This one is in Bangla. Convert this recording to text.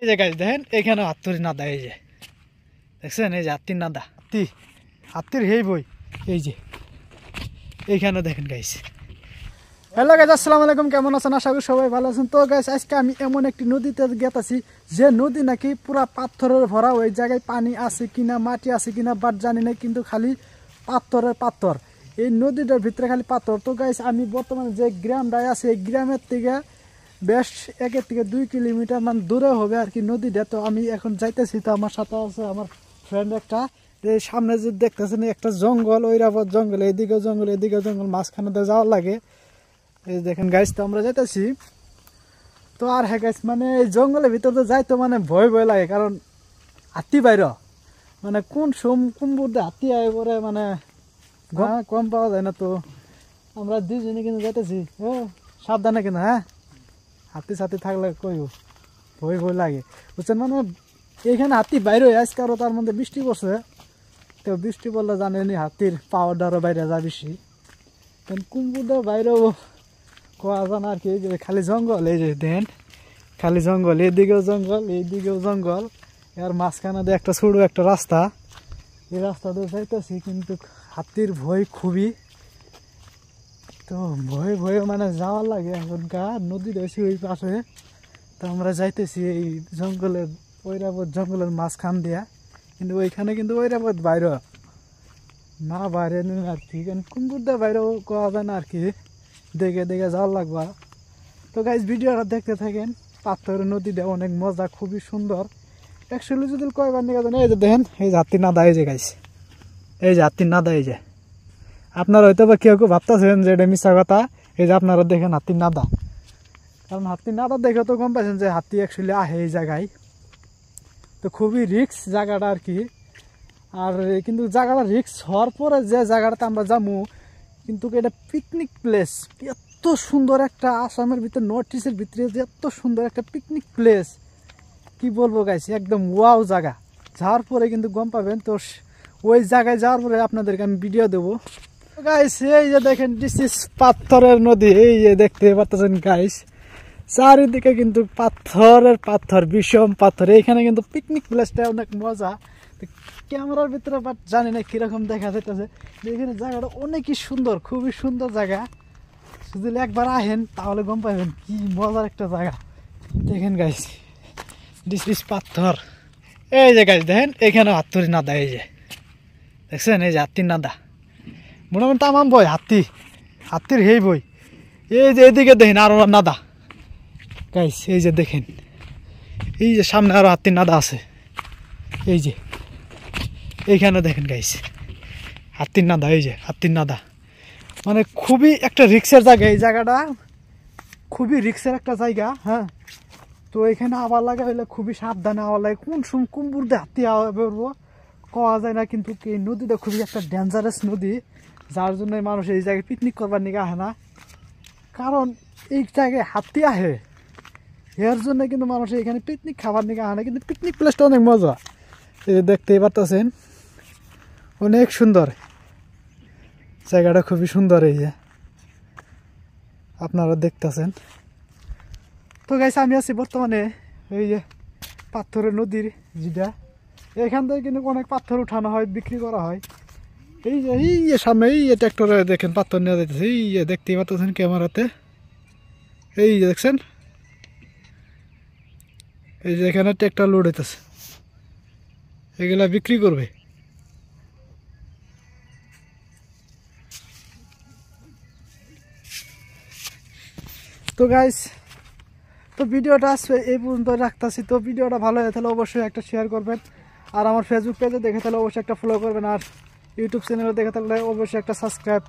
এই যে গাছ দেখেন এখানে হাতির নাদা, এই যে দেখছেন, এই যে হাতির নাদা, হাতির হেই বই, এই যে এইখানে দেখেন গাইস। হ্যালো গাইস, আসসালামু আলাইকুম, কেমন আছেন? আশা করি সবাই ভালো আছেন। তো গাইস আজকে আমি এমন একটি নদীতে গেতাছি যে নদী নাকি পুরা পাথরের ভরা। ওই জায়গায় পানি আছে কিনা, মাটি আছে কিনা বাট জানি না, কিন্তু খালি পাথরের পাথর। এই নদীটার ভিতরে খালি পাথর। তো গাইস আমি বর্তমানে যে গ্রামটায় আছে এই গ্রামের থেকে বেশ 1 থেকে 2 কিলোমিটার মানে দূরে হবে আর কি নদীটা। তো আমি এখন যাইতেছি, তো আমার সাথে আছে আমার ফ্রেন্ড একটা। এই সামনে যে দেখতেছেন একটা জঙ্গল, ওইরাবত জঙ্গল, এদিকেও জঙ্গল এদিকেও জঙ্গল, মাঝখানে দিয়ে যাওয়ার লাগে। এই দেখেন গাইস, তো আমরা যাইতেছি। তো আর হ্যাঁ গাইস, মানে এই জঙ্গলের ভিতরে যাইতো মানে ভয় ভয় লাগে, কারণ হাতি বাইর, মানে কোন বুদ্ধে হাতি আয় পরে মানে কম পাওয়া যায় না। তো আমরা দুজনে কিন্তু যাইতেছি, ও সাবধানে কিন্তু, হ্যাঁ হাতি সাথে থাকলে কইব ভয় ভয় লাগে, বুঝছেন। মানে এইখানে হাতি বাইরে আজকে, আরও তার মধ্যে বৃষ্টি পড়ছে। তো বৃষ্টি পড়লে জানেনি হাতির পাওয়ারটারও বাইরে যা বেশি, কুম্পুরটার বাইরেও কোয়া জানা আর কি। এই যে খালি জঙ্গল, এই যে দেন খালি জঙ্গল, এদিকেও জঙ্গল এইদিকেও জঙ্গল, এর মাঝখানে দিয়ে একটা ছোট একটা রাস্তা। এই রাস্তা দিয়ে যাইতেছি, কিন্তু হাতির ভয় খুবই। তো ভয়ে ভয়ে মানে যাওয়ার লাগে। এখনকার নদী রয়েছে ওই পাশে, তো আমরা যাইতেছি এই জঙ্গলের ঐরাবত জঙ্গলের মাঝখান দিয়া। কিন্তু ওইখানে কিন্তু ঐরাবত বাইরে না, বাইরে নেই আর কি, কুম্পুরটা বাইরেও কোয়া যায় না আর কি, দেখে দেখে যাওয়ার লাগবা। তো গাইজ ভিডিওটা দেখতে থাকেন। পাথরের নদীটা অনেক মজা, খুবই সুন্দর। অ্যাকচুয়ালি যদি কয়বার নিয়ে যান, এই যে দেখেন এই যে হাতির নাদা, এই যে গাইজ এই যে হাতির নাদা, এই যে আপনারা হয়তো বা কেউ কেউ ভাবতেছেন যে এটা মিশা কথা। এই যে আপনারা দেখেন হাতির নাদা, কারণ হাতির নাদা দেখে তো গম পাইছেন যে হাতি অ্যাকচুয়ালি আহে এই জায়গায়। তো খুবই রিস্ক জায়গাটা আর কি। আর কিন্তু জায়গাটা রিস্ক হওয়ার পরে যে জায়গাটাতে আমরা যাবো, কিন্তু এটা পিকনিক প্লেস। এত সুন্দর একটা, আসামের ভিতরে নর্থ ইস্টের ভিতরে যে এত সুন্দর একটা পিকনিক প্লেস, কি বলবো গাইস, একদম ওয়াও জায়গা। যাওয়ার পরে কিন্তু গম পাবেন। তো ওই জায়গায় যাওয়ার পরে আপনাদেরকে আমি ভিডিও দেবো গাইস। এই যে দেখেন দিস ইজ পাথরের নদী, এই যে দেখতে পাচ্ছেন গাইস, চারিদিকে কিন্তু পাথরের পাথর, বিষম পাথর। এইখানে কিন্তু পিকনিক প্লেসটা অনেক মজা। ক্যামেরার ভিতরে বাট জানি না কিরকম দেখা যাইতেছে। এখানে জায়গাটা অনেকই সুন্দর, খুবই সুন্দর জায়গা। যদি একবার আহেন তাহলে গম পাবেন কি মজার একটা জায়গা। দেখেন গাইস দিস ইজ পাথর। এই যে গাইস দেখেন এখানে হাতির নাদা, এই যে দেখছেন, এই যে হাতির নাদা, মোটামুটি তামাম বই হাতির হেই বই। এই যে এদিকে দেখেন আরো নাদা গাইস, এই যে দেখেন এই যে সামনে আরো হাতির নাদা আছে। এই যে এইখানে দেখেন গাইস হাতির নাদা, এই যে হাতির নাদা, মানে খুবই একটা রিক্সের জায়গা। এই জায়গাটা খুবই রিক্সের একটা জায়গা, হ্যাঁ। তো এখানে আবার লাগা হইলে খুবই সাবধানে আবার লাগে, কোন কুম্পুর দিয়ে হাতি বেরবো কওয়া যায় না। কিন্তু এই নদীটা খুবই একটা ডেঞ্জারাস নদী, যার জন্য মানুষ এই জায়গায় পিকনিক করবার নিকে আহে না, কারণ এই জায়গায় হাতি আহে। এর জন্য কিন্তু মানুষ এখানে পিকনিক খাবার নিকে আহে না। কিন্তু পিকনিক প্লেসটা অনেক মজা, এই যে দেখতেই পারতেছেন, অনেক সুন্দর জায়গাটা, খুবই সুন্দর। এই যে আপনারা দেখতেছেন। তো গাইস আমি আছি বর্তমানে এই যে পাথরের নদীর যেটা, এখান থেকে কিন্তু অনেক পাথর উঠানো হয়, বিক্রি করা হয়। এই যে সামনে এই যে ট্র্যাক্টরে দেখেন পাথর নিয়ে যাইতেছে, এই যে দেখতেই পাচ্ছেন ক্যামেরাতে, এই যে দেখছেন, এই যে এখানে ট্র্যাক্টর লোড হইতেছে, এগুলা বিক্রি করবে। তো গাইস, তো ভিডিওটা এই পর্যন্ত রাখতেছি। তো ভিডিওটা ভালো হয়ে তাহলে অবশ্যই একটা শেয়ার করবেন, আর আমার ফেসবুক পেজে দেখে তাহলে অবশ্যই একটা ফলো করবেন, আর ইউটিউব চ্যানেলে দেখে তাহলে অবশ্যই একটা সাবস্ক্রাইব